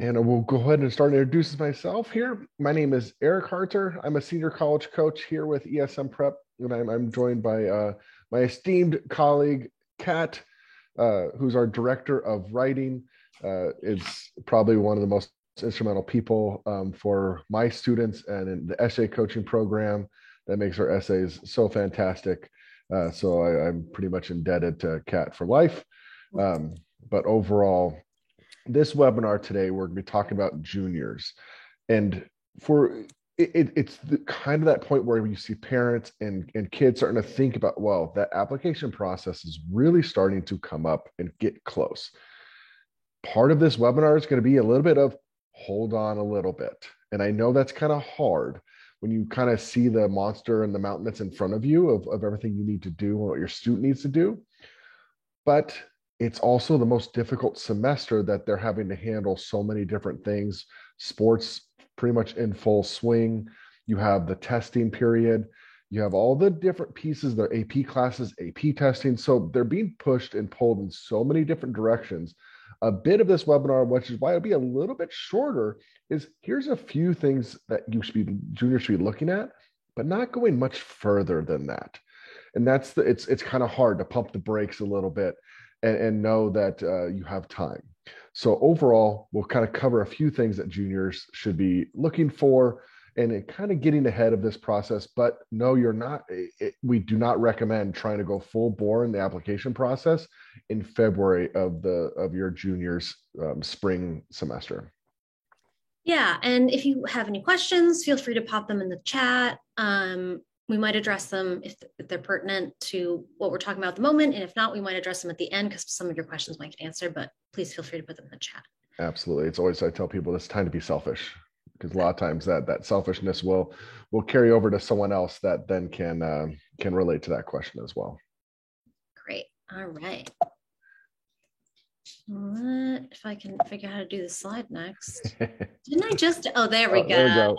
And we'll go ahead and start introducing myself here. My name is Eric Harter. I'm a senior college coach here with ESM Prep, and I'm joined by my esteemed colleague, Kat, who's our director of writing. Is probably one of the most instrumental people for my students and in the essay coaching program that makes our essays so fantastic. I'm pretty much indebted to Kat for life. But overall, this webinar today, we're going to be talking about juniors. And it's kind of that point where you see parents and kids starting to think about, well, that application process is really starting to come up and get close. Part of this webinar is going to be a little bit of hold on a little bit. And I know that's kind of hard when you kind of see the monster and the mountain that's in front of you of everything you need to do and what your student needs to do. But it's also the most difficult semester that they're having to handle so many different things. Sports pretty much in full swing. You have the testing period. You have all the different pieces, their AP classes, AP testing. So they're being pushed and pulled in so many different directions. A bit of this webinar, which is why it'll be a little bit shorter, is here's a few things that juniors should be looking at, but not going much further than that. And it's kind of hard to pump the brakes a little bit and know that you have time. So overall, we'll kind of cover a few things that juniors should be looking for and kind of getting ahead of this process. But no, we do not recommend trying to go full bore in the application process in February of your junior's spring semester. Yeah, and if you have any questions, feel free to pop them in the chat. We might address them if they're pertinent to what we're talking about at the moment. And if not, we might address them at the end because some of your questions might get answered, but please feel free to put them in the chat. Absolutely. It's always, I tell people it's time to be selfish because a lot of times that selfishness will carry over to someone else that then can relate to that question as well. Great. All right. If I can figure out how to do the slide next. Didn't I just, there we go. There we go.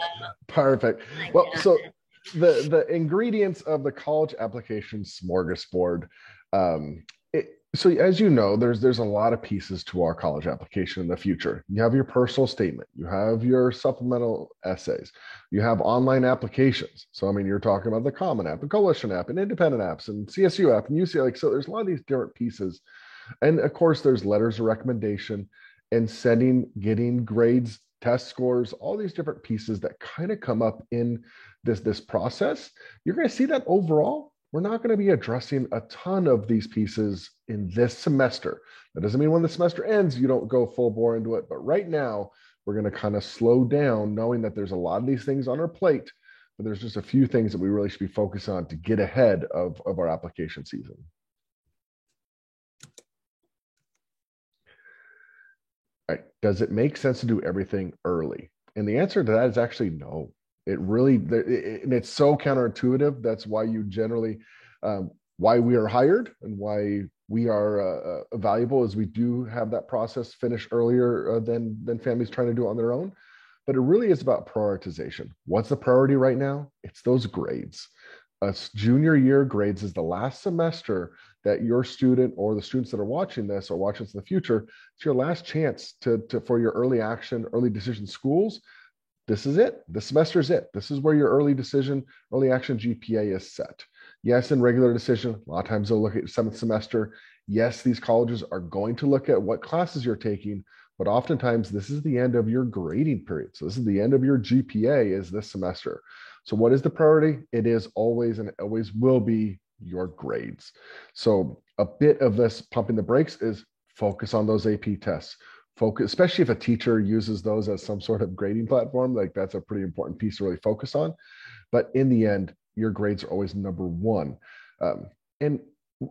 Perfect. Well, so the ingredients of the college application smorgasbord. So as you know, there's a lot of pieces to our college application in the future. You have your personal statement, you have your supplemental essays, you have online applications. So I mean, you're talking about the Common App, the Coalition App, and Independent Apps, and CSU App, and UC. So there's a lot of these different pieces, and of course, there's letters of recommendation and getting grades, test scores, all these different pieces that kind of come up in this process. You're going to see that overall, we're not going to be addressing a ton of these pieces in this semester. That doesn't mean when the semester ends, you don't go full bore into it. But right now, we're going to kind of slow down, knowing that there's a lot of these things on our plate, but there's just a few things that we really should be focused on to get ahead of our application season. Right. Does it make sense to do everything early? And the answer to that is actually no. It really, and it's so counterintuitive. That's why you generally, why we are hired and why we are valuable is we do have that process finish earlier than families trying to do it on their own. But it really is about prioritization. What's the priority right now? It's those grades. Junior year grades is the last semester that your student or the students that are watching this or watching this in the future, it's your last chance for your early action, early decision schools. This is it. This semester is it. This is where your early action GPA is set. Yes, in regular decision, a lot of times they'll look at 7th semester. Yes, these colleges are going to look at what classes you're taking, but oftentimes this is the end of your grading period. So this is the end of your GPA is this semester. So what is the priority? It is always and it always will be your grades. So a bit of this pumping the brakes is focus on those AP tests. Focus, especially if a teacher uses those as some sort of grading platform, like that's a pretty important piece to really focus on. But in the end, your grades are always number one. And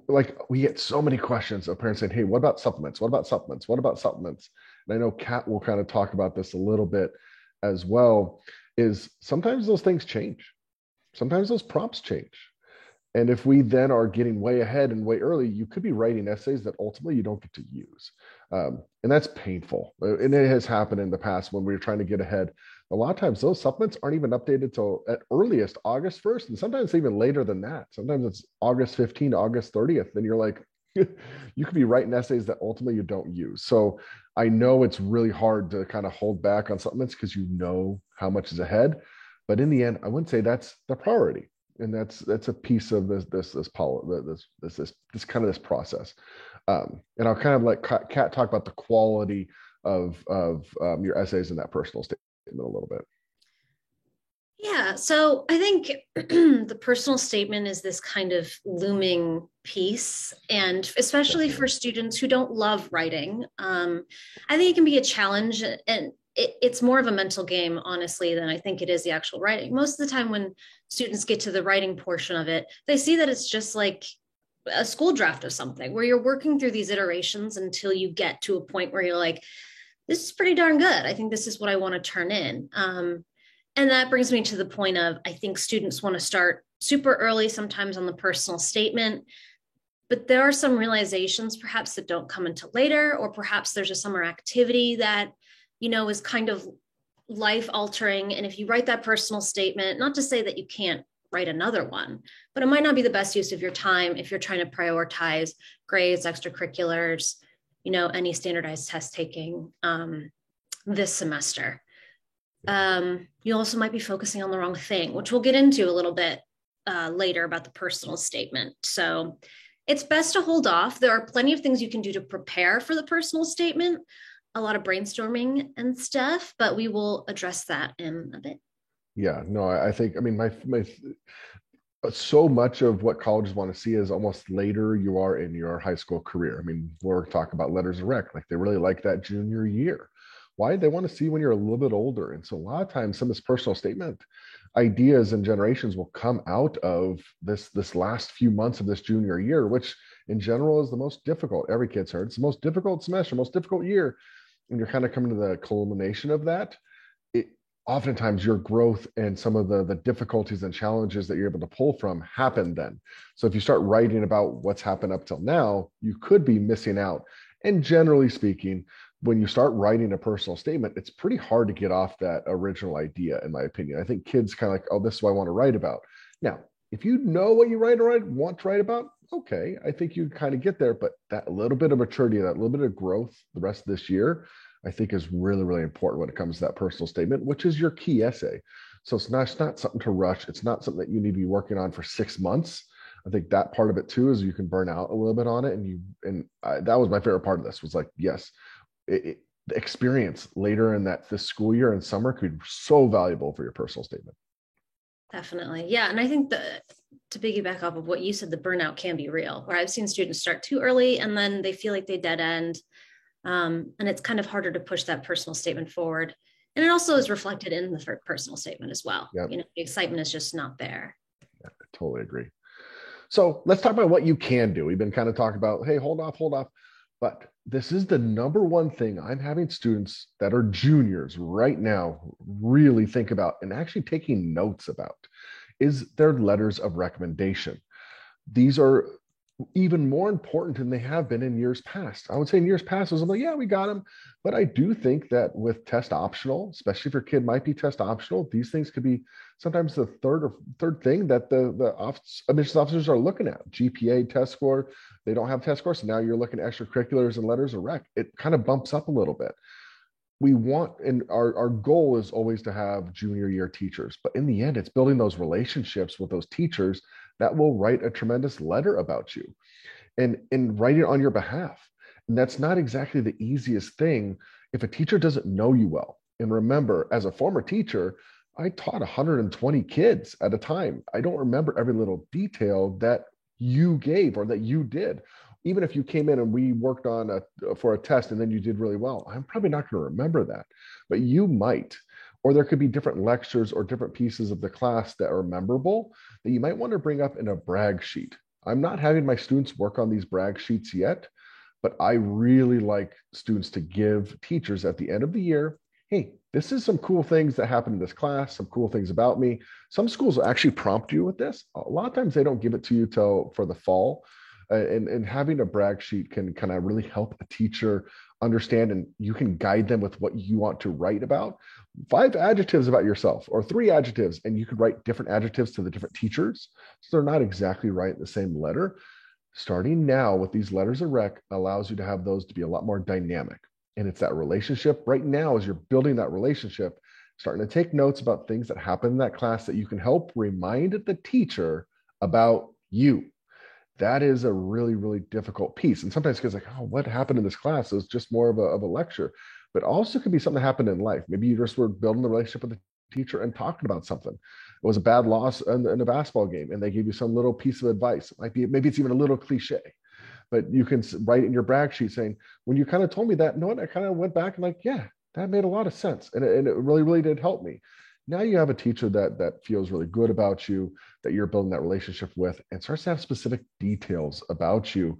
like we get so many questions of parents saying, hey, what about supplements? What about supplements? What about supplements? And I know Kat will kind of talk about this a little bit as well, is sometimes those things change. Sometimes those prompts change. And if we then are getting way ahead and way early, you could be writing essays that ultimately you don't get to use. And that's painful. And it has happened in the past when we were trying to get ahead. A lot of times those supplements aren't even updated till at earliest August 1st. And sometimes even later than that. Sometimes it's August 15th, August 30th. Then you're like, you could be writing essays that ultimately you don't use. So I know it's really hard to kind of hold back on supplements because you know how much is ahead. But in the end, I wouldn't say that's the priority. And that's a piece of this kind of this process. And I'll kind of let Kat talk about the quality of your essays in that personal statement a little bit. Yeah, so I think the personal statement is this kind of looming piece, and especially Definitely. for students who don't love writing, I think it can be a challenge, and it's more of a mental game, honestly, than I think it is the actual writing. Most of the time, when students get to the writing portion of it, they see that it's just like a school draft of something where you're working through these iterations until you get to a point where you're like, this is pretty darn good. I think this is what I want to turn in. And that brings me to the point of I think students want to start super early, sometimes on the personal statement, but there are some realizations perhaps that don't come until later, or perhaps there's a summer activity that, is kind of life altering. And if you write that personal statement, not to say that you can't write another one, but it might not be the best use of your time if you're trying to prioritize grades, extracurriculars, any standardized test taking this semester. You also might be focusing on the wrong thing, which we'll get into a little bit later about the personal statement. So it's best to hold off. There are plenty of things you can do to prepare for the personal statement, a lot of brainstorming and stuff, but we will address that in a bit. Yeah, no, I think, I mean, my so much of what colleges want to see is almost later you are in your high school career. I mean, we're talking about letters of rec, like they really like that junior year. Why? They want to see when you're a little bit older. And so a lot of times some of this personal statement ideas and generations will come out of this last few months of this junior year, which in general is the most difficult. Every kid's heard it's the most difficult semester, most difficult year. And you're kind of coming to the culmination of that. It, oftentimes your growth and some of the difficulties and challenges that you're able to pull from happen then. So if you start writing about what's happened up till now, you could be missing out. And generally speaking, when you start writing a personal statement, it's pretty hard to get off that original idea, in my opinion. I think kids kind of like, oh, this is what I want to write about. Now, if you know what you want to write about, okay, I think you kind of get there. But that little bit of maturity, that little bit of growth the rest of this year, I think is really, really important when it comes to that personal statement, which is your key essay. So it's not something to rush. It's not something that you need to be working on for 6 months. I think that part of it too is you can burn out a little bit on it, that was my favorite part of this was like, yes, the experience later in this school year and summer could be so valuable for your personal statement. Definitely. Yeah. And I think to piggyback off of what you said, the burnout can be real, where I've seen students start too early and then they feel like they dead end. And it's kind of harder to push that personal statement forward. And it also is reflected in the personal statement as well. Yeah, The excitement is just not there. I totally agree. So let's talk about what you can do. We've been kind of talking about, hey, hold off. But this is the number one thing I'm having students that are juniors right now really think about and actually taking notes about is their letters of recommendation. These are even more important than they have been in years past. I would say in years past, I was like, yeah, we got them. But I do think that with test optional, especially if your kid might be test optional, these things could be sometimes the third thing that the admissions officers are looking at. GPA test score, they don't have test scores. So now you're looking at extracurriculars and letters of rec. It kind of bumps up a little bit. We want, and our goal is always to have junior year teachers, but in the end, it's building those relationships with those teachers that will write a tremendous letter about you and write it on your behalf. And that's not exactly the easiest thing if a teacher doesn't know you well. And remember, as a former teacher, I taught 120 kids at a time. I don't remember every little detail that you gave or that you did. Even if you came in and we worked on for a test and then you did really well, I'm probably not going to remember that, but you might. Or there could be different lectures or different pieces of the class that are memorable that you might want to bring up in a brag sheet. I'm not having my students work on these brag sheets yet, but I really like students to give teachers at the end of the year, hey, this is some cool things that happened in this class, some cool things about me. Some schools will actually prompt you with this. A lot of times they don't give it to you till for the fall. And having a brag sheet can kind of really help a teacher understand, and you can guide them with what you want to write about. 5 adjectives about yourself or 3 adjectives, and you could write different adjectives to the different teachers. So they're not exactly right in the same letter. Starting now with these letters of rec allows you to have those to be a lot more dynamic. And it's that relationship right now, as you're building that relationship, starting to take notes about things that happen in that class that you can help remind the teacher about you. That is a really, really difficult piece. And sometimes kids are like, oh, what happened in this class? It was just more of a lecture. But also could be something that happened in life. Maybe you just were building a relationship with the teacher and talking about something. It was a bad loss in a basketball game, and they gave you some little piece of advice. It might be, maybe it's even a little cliche, but you can write in your brag sheet saying, when you kind of told me that, you know what, I kind of went back and like, yeah, that made a lot of sense. And it really, really did help me. Now you have a teacher that feels really good about you, that you're building that relationship with, and starts to have specific details about you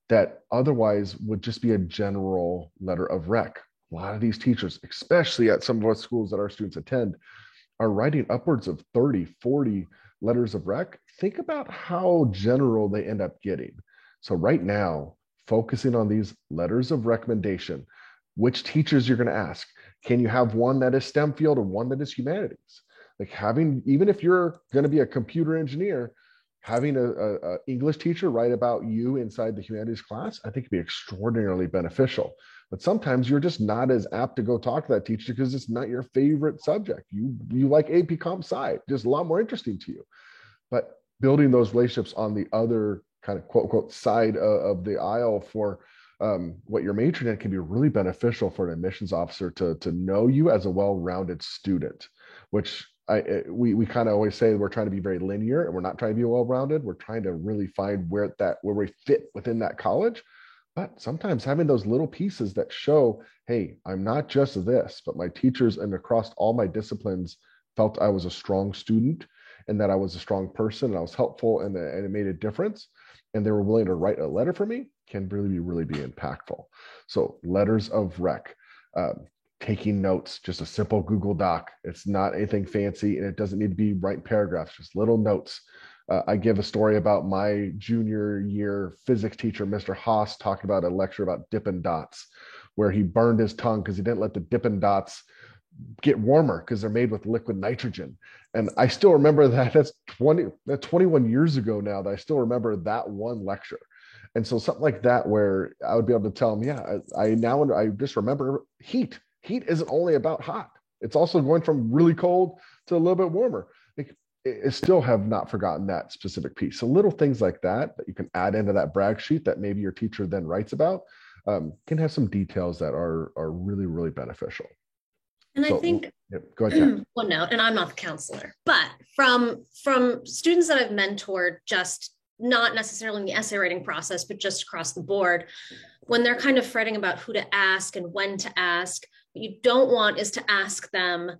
that otherwise would just be a general letter of rec. A lot of these teachers, especially at some of our schools that our students attend, are writing upwards of 30, 40 letters of rec. Think about how general they end up getting. So right now, focusing on these letters of recommendation, which teachers you're going to ask. Can you have one that is STEM field and one that is humanities? Like having, even if you're going to be a computer engineer, having a English teacher write about you inside the humanities class, I think would be extraordinarily beneficial. But sometimes you're just not as apt to go talk to that teacher because it's not your favorite subject. You like AP Comp Sci, just a lot more interesting to you. But building those relationships on the other kind of quote unquote side of the aisle for what you're majoring in can be really beneficial for an admissions officer to know you as a well-rounded student, which we kind of always say we're trying to be very linear, and we're not trying to be well-rounded. We're trying to really find where we fit within that college. But sometimes having those little pieces that show, hey, I'm not just this, but my teachers and across all my disciplines felt I was a strong student and that I was a strong person and I was helpful and it made a difference. And they were willing to write a letter for me can really be impactful. So letters of rec, taking notes, just a simple Google Doc. It's not anything fancy and it doesn't need to be writing paragraphs, just little notes. I give a story about my junior year physics teacher, Mr. Haas, talking about a lecture about Dippin' Dots, where he burned his tongue because he didn't let the Dippin' Dots get warmer because they're made with liquid nitrogen. And I still remember that. That's 21 years ago now that I still remember that one lecture. And so something like that, where I would be able to tell them, yeah, I just remember heat. Heat isn't only about hot. It's also going from really cold to a little bit warmer. Like, I still have not forgotten that specific piece. So little things like that you can add into that brag sheet that maybe your teacher then writes about can have some details that are really, really beneficial. And so, I think, go ahead. One note, and I'm not the counselor, but from students that I've mentored, just not necessarily in the essay writing process, but just across the board, when they're kind of fretting about who to ask and when to ask, what you don't want is to ask them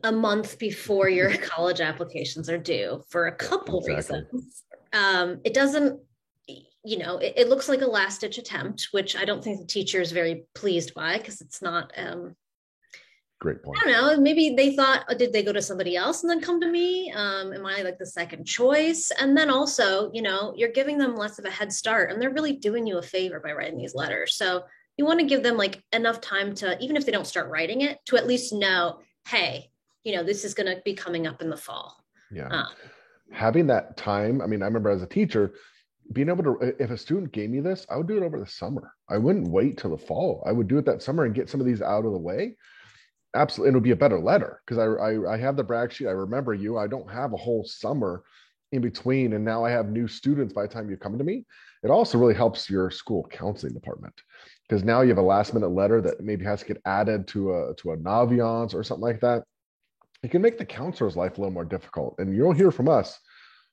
a month before your college applications are due for a couple reasons. It doesn't, it looks like a last ditch attempt, which I don't think the teacher is very pleased by because it's not, great point. I don't know, maybe they thought, did they go to somebody else and then come to me? Am I like the second choice? And then also, you're giving them less of a head start and they're really doing you a favor by writing these letters. So you want to give them like enough time to, even if they don't start writing it, to at least know, hey, this is going to be coming up in the fall. Yeah. Having that time. I mean, I remember as a teacher being able to, if a student gave me this, I would do it over the summer. I wouldn't wait till the fall. I would do it that summer and get some of these out of the way. Absolutely. It would be a better letter because I have the brag sheet. I remember you. I don't have a whole summer in between. And now I have new students by the time you come to me. It also really helps your school counseling department because now you have a last minute letter that maybe has to get added to a Naviance or something like that. It can make the counselor's life a little more difficult. And you'll hear from us,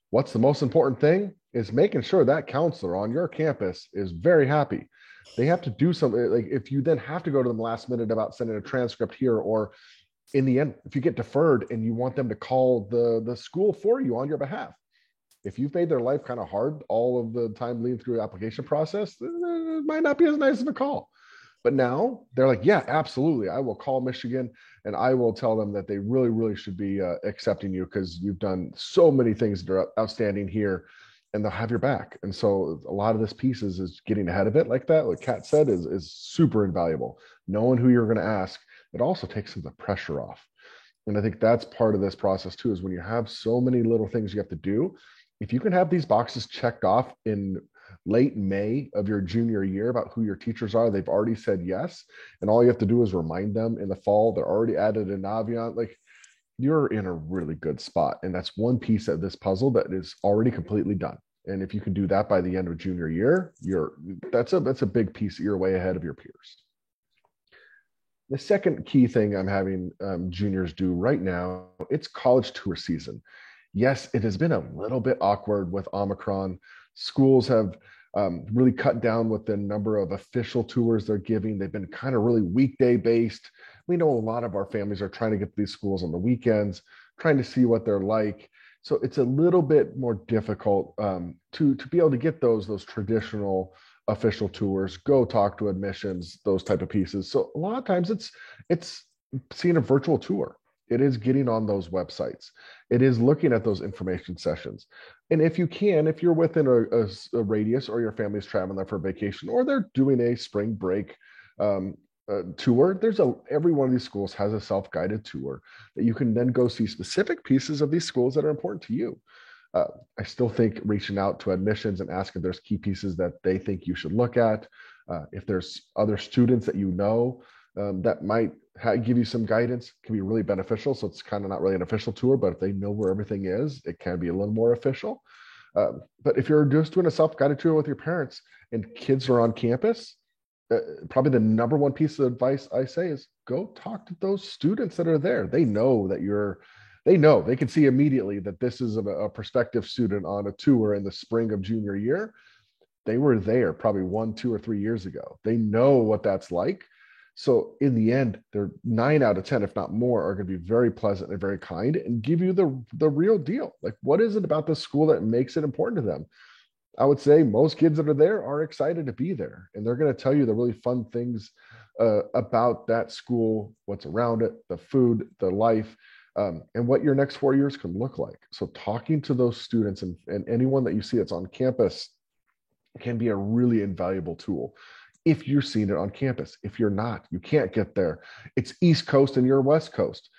what's the most important thing is making sure that counselor on your campus is very happy. They have to do something. Like if you then have to go to them last minute about sending a transcript here, or in the end, if you get deferred and you want them to call the school for you on your behalf, if you've made their life kind of hard all of the time leading through the application process, it might not be as nice of a call. But now they're like, yeah, absolutely. I will call Michigan and I will tell them that they really, really should be accepting you because you've done so many things that are outstanding here, and they'll have your back. And so a lot of this piece is getting ahead of it like that. Like Kat said, is super invaluable. Knowing who you're going to ask, it also takes some of the pressure off. And I think that's part of this process too, is when you have so many little things you have to do, if you can have these boxes checked off in late May of your junior year about who your teachers are. They've already said yes. And all you have to do is remind them in the fall. They're already added a Naviance. Like, you're in a really good spot. And that's one piece of this puzzle that is already completely done. And if you can do that by the end of junior year, that's a big piece. You're way ahead of your peers. The second key thing I'm having juniors do right now, it's college tour season. Yes, it has been a little bit awkward with Omicron. Schools have really cut down with the number of official tours they're giving. They've been kind of really weekday based. We know a lot of our families are trying to get to these schools on the weekends, trying to see what they're like. So it's a little bit more difficult to be able to get those traditional official tours, go talk to admissions, those type of pieces. So a lot of times it's seeing a virtual tour. It is getting on those websites. It is looking at those information sessions. And if you can, if you're within a radius, or your family's traveling there for vacation, or they're doing a spring break tour, every one of these schools has a self-guided tour that you can then go see specific pieces of these schools that are important to you. I still think reaching out to admissions and asking if there's key pieces that they think you should look at. If there's other students that you know that might give you some guidance, can be really beneficial. So it's kind of not really an official tour, but if they know where everything is, it can be a little more official. But if you're just doing a self-guided tour with your parents and kids are on campus, probably the number one piece of advice I say is go talk to those students that are there. They know they can see immediately that this is a prospective student on a tour in the spring of junior year. They were there probably 1, 2, or 3 years ago. They know what that's like. So in the end, they're 9 out of 10, if not more, are going to be very pleasant and very kind and give you the real deal. Like, what is it about this school that makes it important to them? I would say most kids that are there are excited to be there, and they're going to tell you the really fun things about that school, what's around it, the food, the life, and what your next 4 years can look like. So talking to those students and anyone that you see that's on campus can be a really invaluable tool. If you're seeing it on campus, if you're not, you can't get there. It's East Coast and you're West Coast.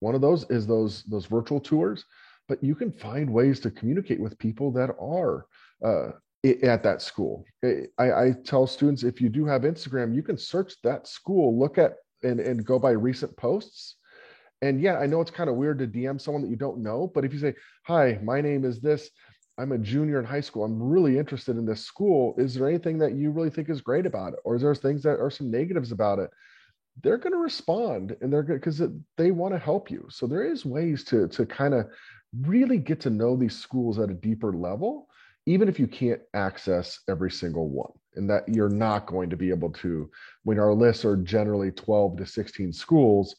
One of those is those virtual tours, but you can find ways to communicate with people that are at that school. I tell students, if you do have Instagram, you can search that school, look at and go by recent posts. And yeah, I know it's kind of weird to DM someone that you don't know, but if you say, hi, my name is this, I'm a junior in high school, I'm really interested in this school, is there anything that you really think is great about it? Or is there things that are some negatives about it? They're going to respond, and they're good because they want to help you. So there is ways to kind of really get to know these schools at a deeper level, even if you can't access every single one. And that you're not going to be able to, when our lists are generally 12 to 16 schools,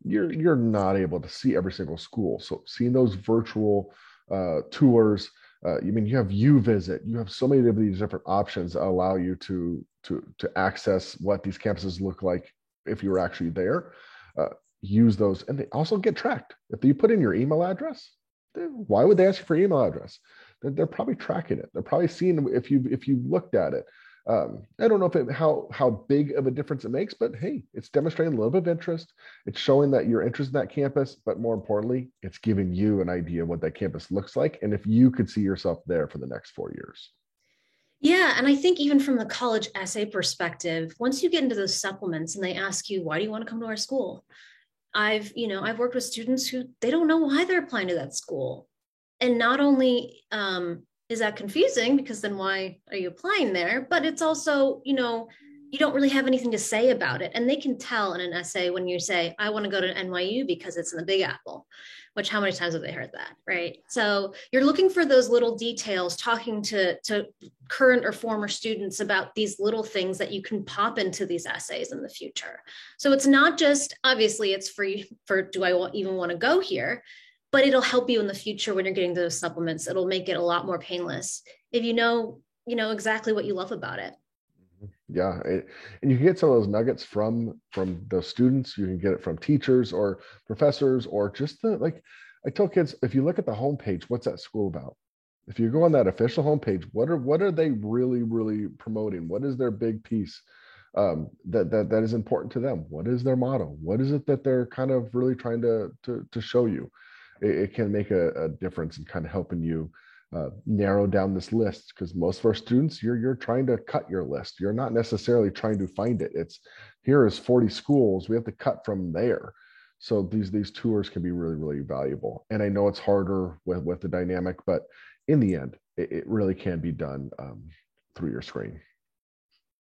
you're not able to see every single school. So seeing those virtual tours, you have UVisit, you have so many of these different options that allow you to access what these campuses look like if you were actually there. Use those, and they also get tracked. If you put in your email address, why would they ask you for email address? They're probably tracking it. They're probably seeing if you looked at it. I don't know how big of a difference it makes, but hey, it's demonstrating a little bit of interest. It's showing that you're interested in that campus, but more importantly, it's giving you an idea of what that campus looks like, and if you could see yourself there for the next 4 years. Yeah, and I think even from the college essay perspective, once you get into those supplements and they ask you, why do you want to come to our school? I've worked with students who they don't know why they're applying to that school. And not only is that confusing, because then why are you applying there? But it's also, you don't really have anything to say about it. And they can tell in an essay when you say, I want to go to NYU because it's in the Big Apple, which how many times have they heard that, right? So you're looking for those little details, talking to current or former students about these little things that you can pop into these essays in the future. So it's not just, obviously it's free for, do I even want to go here? But it'll help you in the future when you're getting those supplements. It'll make it a lot more painless if you know exactly what you love about it. Yeah, and you can get some of those nuggets from those students. You can get it from teachers or professors, or just I tell kids, if you look at the homepage, what's that school about? If you go on that official homepage, what are they really, really promoting? What is their big piece that is important to them? What is their motto? What is it that they're kind of really trying to show you? It can make a difference in kind of helping you narrow down this list, because most of our students, you're trying to cut your list. You're not necessarily trying to find it. It's here is 40 schools. We have to cut from there. So these tours can be really, really valuable. And I know it's harder with the dynamic, but in the end, it really can be done through your screen.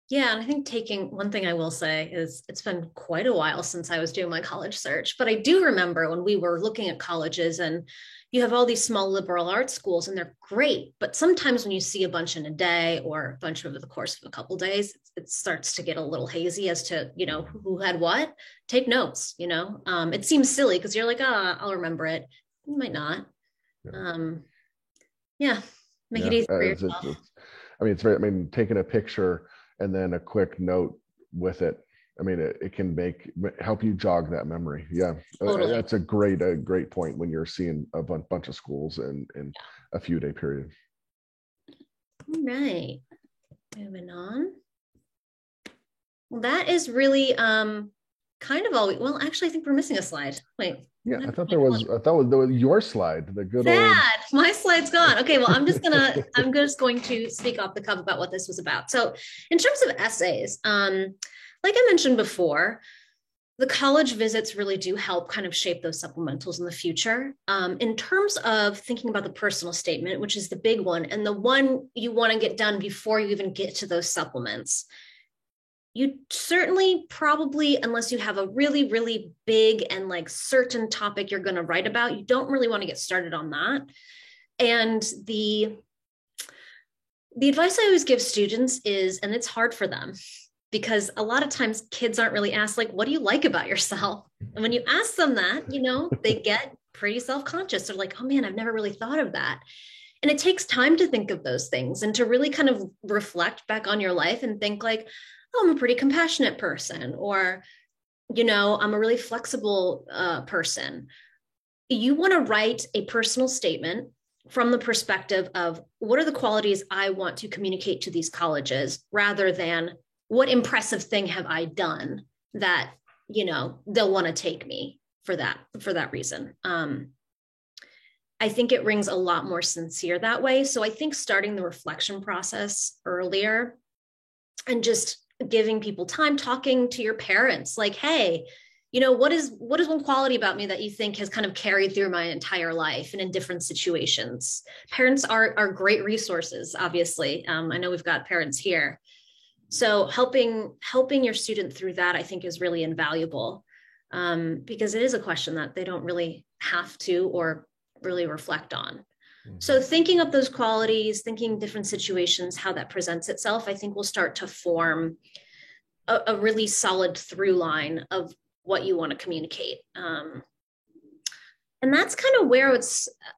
Yeah, and I think taking one thing I will say is it's been quite a while since I was doing my college search, but I do remember when we were looking at colleges and you have all these small liberal arts schools and they're great, but sometimes when you see a bunch in a day or a bunch over the course of a couple of days, it starts to get a little hazy as to, who had what. Take notes, it seems silly because you're like, I'll remember it. You might not. Yeah. Make it easy for yourself. Taking a picture and then a quick note with it. It can help you jog that memory. Yeah, totally. That's a great point when you're seeing a bunch of schools in a few day period. All right, moving on. Well, that is really kind of all. Well, actually, I think we're missing a slide. Wait. Yeah, I thought there was your slide. The good old. My slide's gone. Okay, well, I'm just going to speak off the cuff about what this was about. So, in terms of essays, like I mentioned before, the college visits really do help kind of shape those supplementals in the future. In terms of thinking about the personal statement, which is the big one, and the one you want to get done before you even get to those supplements, you certainly probably, unless you have a really, really big and like certain topic you're going to write about, you don't really want to get started on that. And the advice I always give students is, and it's hard for them because a lot of times kids aren't really asked, like, what do you like about yourself? And when you ask them that, they get pretty self-conscious. They're like, oh man, I've never really thought of that. And it takes time to think of those things and to really kind of reflect back on your life and think like, oh, I'm a pretty compassionate person, or, I'm a really flexible person. You want to write a personal statement from the perspective of what are the qualities I want to communicate to these colleges, rather than what impressive thing have I done that, they'll want to take me for that reason. I think it rings a lot more sincere that way. So I think starting the reflection process earlier and just giving people time, talking to your parents, like, hey, what is one quality about me that you think has kind of carried through my entire life and in different situations? Parents are great resources, obviously. I know we've got parents here. So helping your student through that, I think, is really invaluable, because it is a question that they don't really have to or really reflect on. So thinking of those qualities, thinking different situations, how that presents itself, I think will start to form a really solid through line of what you want to communicate. And that's kind of where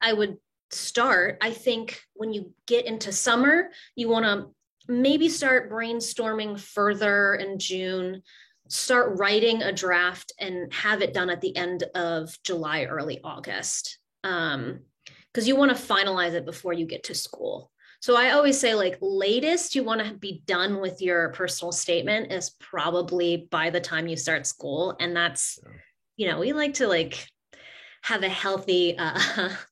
I would start. I think when you get into summer, you want to maybe start brainstorming further in June, start writing a draft and have it done at the end of July, early August. Because you want to finalize it before you get to school. So I always say, like, latest you want to be done with your personal statement is probably by the time you start school. And that's, we like to have a healthy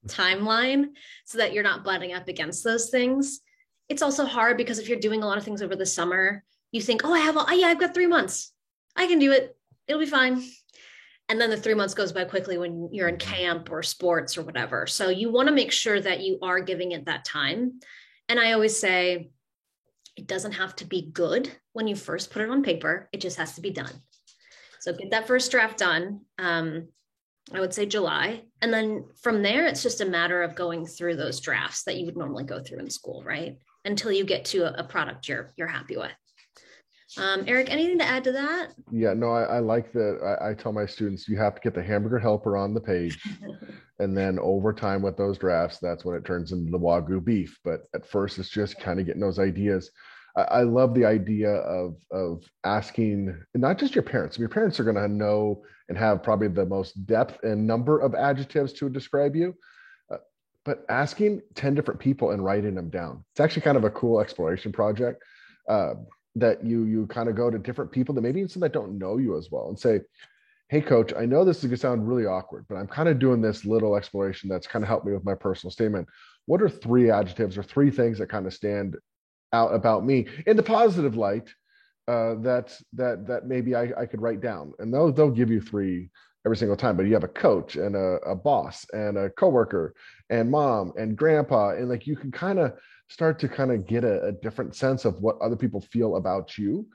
timeline so that you're not butting up against those things. It's also hard because if you're doing a lot of things over the summer, you think, oh, I've got 3 months. I can do it. It'll be fine. And then the 3 months goes by quickly when you're in camp or sports or whatever. So you want to make sure that you are giving it that time. And I always say, it doesn't have to be good when you first put it on paper. It just has to be done. So get that first draft done. I would say July. And then from there, it's just a matter of going through those drafts that you would normally go through in school, right? Until you get to a product you're happy with. Eric, anything to add to that? Yeah, no, I like that. I tell my students, you have to get the hamburger helper on the page. And then over time with those drafts, that's when it turns into the Wagyu beef. But at first, it's just kind of getting those ideas. I love the idea of asking not just your parents. Your parents are going to know and have probably the most depth and number of adjectives to describe you. But asking 10 different people and writing them down. It's actually kind of a cool exploration project. That you kind of go to different people that maybe even some that don't know you as well and say, hey, coach, I know this is going to sound really awkward, but I'm kind of doing this little exploration that's kind of helped me with my personal statement. what are three adjectives or three things that kind of stand out about me in the positive light, that maybe I could write down, and they'll give you three every single time. But you have a coach and a boss and a coworker and mom and grandpa, and like you can kind of start to kind of get a different sense of what other people feel about you.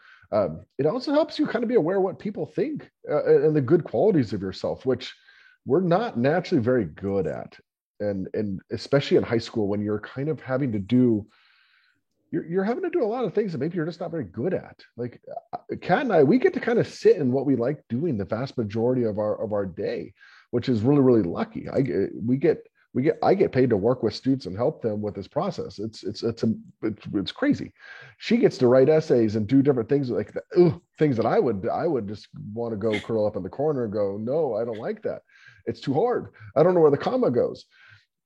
It also helps you kind of be aware of what people think, and the good qualities of yourself, which we're not naturally very good at. And especially in high school, when you're kind of having to do, you're having to do a lot of things that maybe you're just not very good at. Like Kat and I, we get to kind of sit in what we like doing the vast majority of our day, which is really, really lucky. I get paid to work with students and help them with this process. It's crazy. She gets to write essays and do different things like that. Things that I would just want to go curl up in the corner and go, no, I don't like that. It's too hard. I don't know where the comma goes.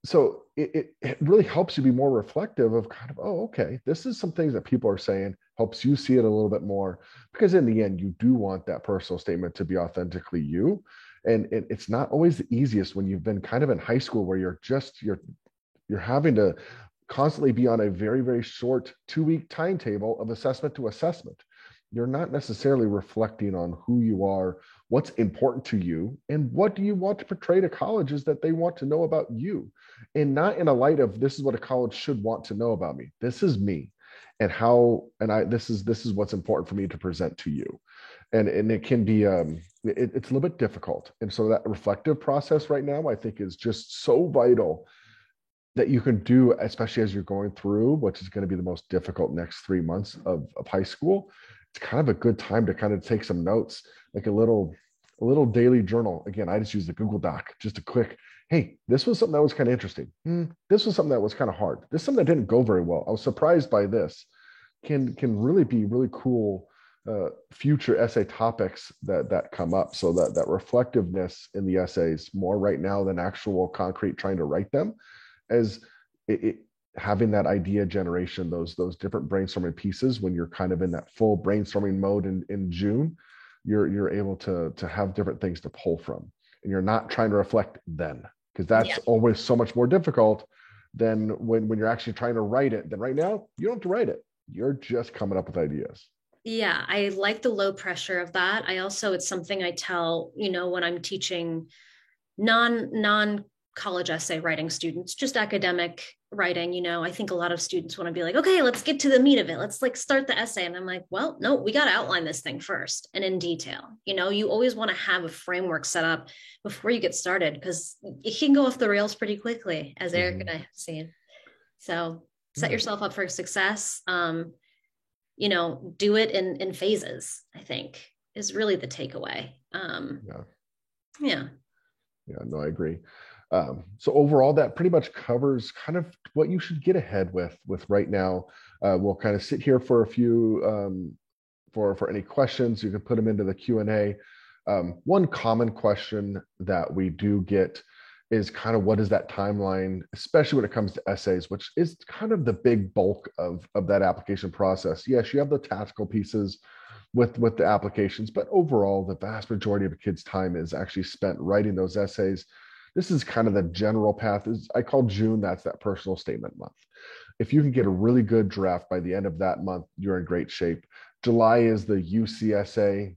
So it really helps you be more reflective of kind of, oh, okay, this is some things that people are saying, helps you see it a little bit more, because in the end, you do want that personal statement to be authentically you. And it's not always the easiest when you've been kind of in high school where you're having to constantly be on a very, very short 2-week timetable of assessment to assessment. You're not necessarily reflecting on who you are, what's important to you, and what do you want to portray to colleges that they want to know about you, and not in a light of this is what a college should want to know about me. This is me, and this is what's important for me to present to you. And it can be it's a little bit difficult. And so that reflective process right now, I think, is just so vital that you can do, especially as you're going through, which is going to be the most difficult next 3 months of high school. It's kind of a good time to kind of take some notes, like a little daily journal. Again, I just use the Google Doc, just a quick, hey, this was something that was kind of interesting. This was something that was kind of hard. This is something that didn't go very well. I was surprised by this. Can really be really cool future essay topics that come up. So that reflectiveness in the essays more right now than actual concrete trying to write them, as having that idea generation, those different brainstorming pieces. When you're kind of in that full brainstorming mode in June, you're able to have different things to pull from, and you're not trying to reflect then, because that's always so much more difficult than when you're actually trying to write it. Then right now you don't have to write it, you're just coming up with ideas. Yeah, I like the low pressure of that. It's something I tell, when I'm teaching non college essay writing students, just academic writing. I think a lot of students want to be like, okay, let's get to the meat of it. Let's like start the essay. And I'm like, well, no, we got to outline this thing first and in detail. You always want to have a framework set up before you get started, because it can go off the rails pretty quickly, as Eric and I have seen. So set yourself up for success. Do it in phases, I think, is really the takeaway. Yeah, no, I agree. So overall, that pretty much covers kind of what you should get ahead with right now. We'll kind of sit here for a few, for any questions. You can put them into the Q&A. One common question that we do get is kind of, what is that timeline, especially when it comes to essays, which is kind of the big bulk of that application process. Yes, you have the tactical pieces with the applications, but overall, the vast majority of a kid's time is actually spent writing those essays. This is kind of the general path. I call June, that's that personal statement month. If you can get a really good draft by the end of that month, you're in great shape. July is the UCSA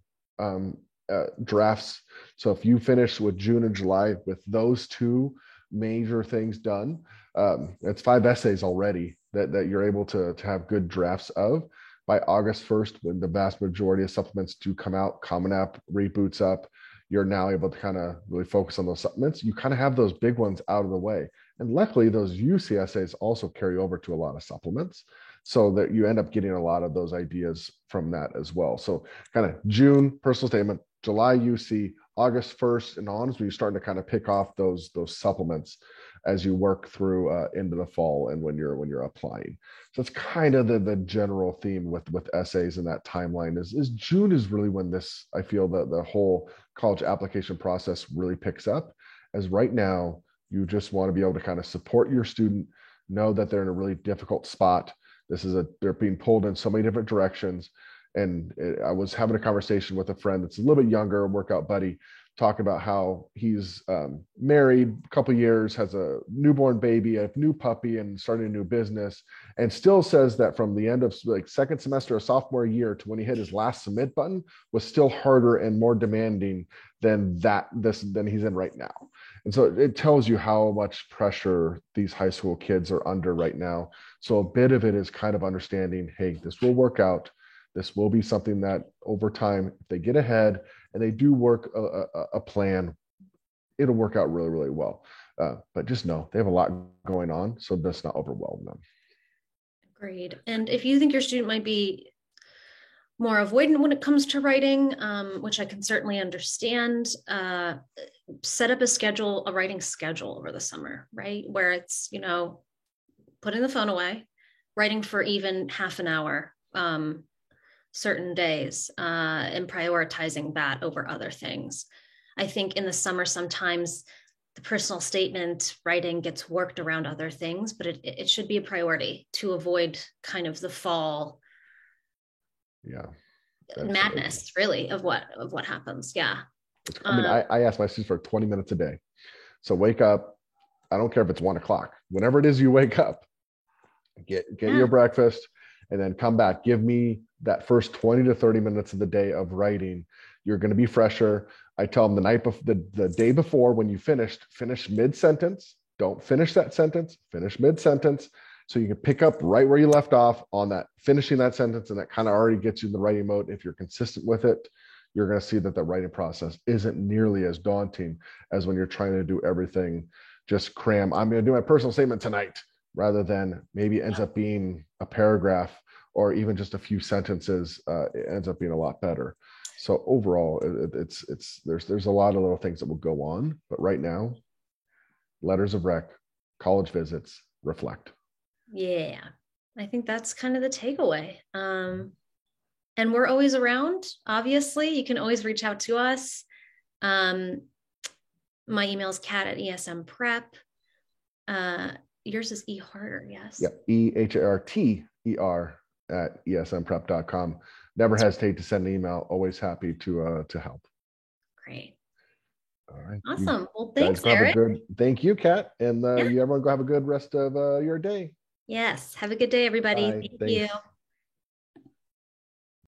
drafts. So if you finish with June and July with those two major things done, it's 5 essays already that you're able to have good drafts of. By August 1st, when the vast majority of supplements do come out, Common App reboots up, you're now able to kind of really focus on those supplements. You kind of have those big ones out of the way. And luckily, those UC essays also carry over to a lot of supplements, so that you end up getting a lot of those ideas from that as well. So kind of June, personal statement, July UC, August 1st and on is when you're starting to kind of pick off those supplements as you work through into the fall and when you're applying. So it's kind of the general theme with essays, and that timeline is June is really when this, I feel that the whole college application process really picks up, as right now you just want to be able to kind of support your student, know that they're in a really difficult spot. They're being pulled in so many different directions. And I was having a conversation with a friend that's a little bit younger, a workout buddy, talking about how he's married a couple years, has a newborn baby, a new puppy, and starting a new business, and still says that from the end of like second semester of sophomore year to when he hit his last submit button was still harder and more demanding than than he's in right now. And so it tells you how much pressure these high school kids are under right now. So a bit of it is kind of understanding, hey, this will work out. This will be something that over time, if they get ahead and they do work a plan, it'll work out really, really well. But just know they have a lot going on, so let's not overwhelm them. Agreed. And if you think your student might be more avoidant when it comes to writing, which I can certainly understand, set up a writing schedule over the summer, right? Where it's, putting the phone away, writing for even half an hour, certain days, and prioritizing that over other things. I think in the summer, sometimes the personal statement writing gets worked around other things, but it should be a priority to avoid kind of the fall madness, really, of what happens. Yeah. I mean, I ask my students for 20 minutes a day. So wake up. I don't care if it's 1 o'clock, whenever it is you wake up, get your breakfast, and then come back. Give me that first 20 to 30 minutes of the day of writing. You're going to be fresher. I tell them the day before when you finish mid-sentence. Don't finish that sentence, finish mid-sentence. So you can pick up right where you left off on that, finishing that sentence, and that kind of already gets you in the writing mode. If you're consistent with it, you're going to see that the writing process isn't nearly as daunting as when you're trying to do everything, just cram. I'm going to do my personal statement tonight, rather than maybe it ends up being a paragraph or even just a few sentences. It ends up being a lot better. So overall, there's a lot of little things that will go on, but right now, letters of rec, college visits, reflect. Yeah, I think that's kind of the takeaway. And we're always around. Obviously, you can always reach out to us. My email is kat@ESM Prep. Yours is E Harter, yes? Yeah, EHARTER at ESMprep.com. Never hesitate to send an email. Always happy to help. Great. All right. Awesome. Well, thanks, Eric. Thank you, Kat. And you everyone go have a good rest of your day. Yes. Have a good day, everybody. Bye. Thank you.